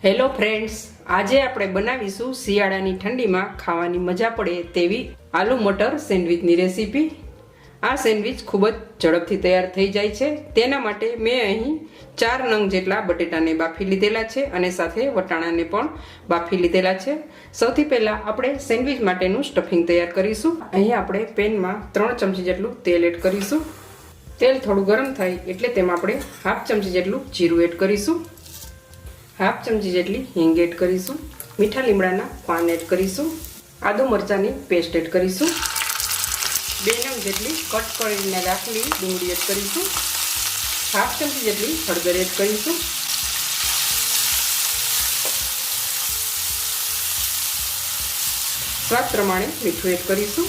Hello friends, આજે આપણે બનાવીશું શિયાળાની ઠંડીમાં ખાવાની મજા પડે તેવી આલુ મટર સેન્ડવિચની રેસીપી। આ સેન્ડવિચ ખૂબ જ ઝડપથી તૈયાર થઈ જાય છે। તેના માટે મેં અહીં 4 નંગ જેટલા બટેટાને બાફી લીધેલા છે અને સાથે વટાણાને પણ બાફી લીધેલા છે। સૌથી પહેલાં આપણે સેન્ડવિચ માટેનું સ્ટફિંગ તૈયાર કરીશું। અહીં આપણે પેનમાં 3 ચમચી જેટલું તેલ એડ કરીશું। તેલ થોડું ગરમ થાય એટલે તેમાં આપણે હાફ ચમચી જેટલું જીરું એડ કરીશું। हाफ चमची जेटली हींग एड करीशू। मीठा लीमड़ाना पान एड करीशू। आदू मरचानी पेस्ट एड करीशू। 2 नंग जेटली कट करीने राखेली डूंगળી एड करीशू। हाफ चमची जेटली हळદર एड करीशू। स्वाद प्रमाणे मीठું एड करीशू।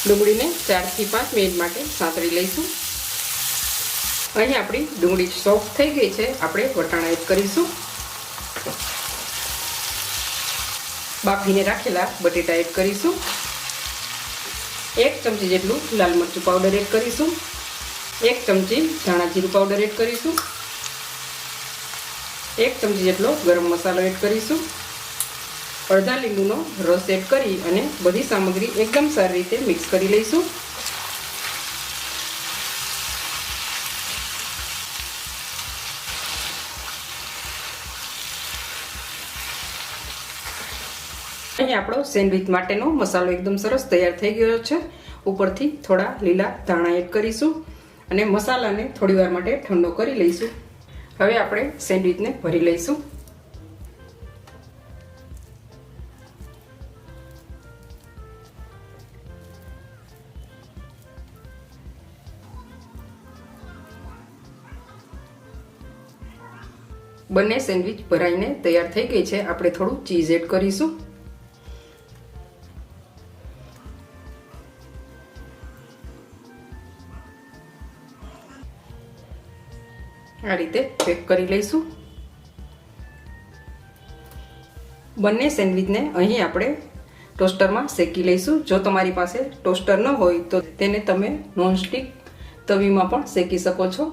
डूंगળીને 4 થી 5 મિનિટ માટે સાંતળી લઈશું। અહીં આપણી ડુંગળી સોફ્ટ થઈ ગઈ છે। આપણે વટાણા એડ કરીશું। બાફીને રાખેલા બટેટા એડ કરીશું। 1 ચમચી જેટલું લાલ મરચું પાવડર એડ કરીશું। 1 ચમચી ધાણા જીરું પાવડર એડ કરીશું। 1 ચમચી જેટલો ગરમ મસાલો એડ કરીશું। અડધા લીંબુનો રસ એડ કરી અને બધી સામગ્રી એકદમ સારી રીતે મિક્સ કરી લઈશું। અહીં આપણો સેન્ડવિચ માટેનો મસાલો એકદમ સરસ તૈયાર થઈ ગયો છે। ઉપરથી થોડા લીલા ધાણા એડ કરીશું અને મસાલાને થોડીવાર માટે ઠંડો કરી લઈશું। હવે આપણે સેન્ડવિચને ભરી લઈશું। બંને સેન્ડવિચ ભરાઈને તૈયાર થઈ ગઈ છે। આપણે થોડું ચીઝ એડ કરીશું। આ રીતે પેક કરી લઈશું। બંને સેન્ડવિચને અહીં આપણે ટોસ્ટરમાં શેકી લઈશું। જો તમારી પાસે ટોસ્ટર ન હોય તો તેને તમે નોનસ્ટિક તવીમાં પણ શેકી શકો છો।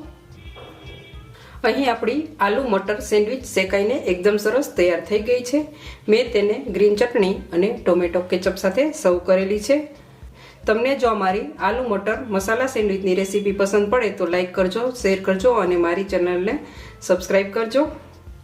અહીં આપણી આલુ મટર સેન્ડવિચ શેકાઈને એકદમ સરસ તૈયાર થઈ ગઈ છે। મેં તેને ગ્રીન ચટણી અને ટોમેટો કેચઅપ સાથે સર્વ કરેલી છે। તમને જો અમારી આલુ મટર મસાલા સેન્ડવિચની રેસીપી પસંદ પડે તો લાઈક કરજો, શેર કરજો અને મારી ચેનલને સબસ્ક્રાઈબ કરજો।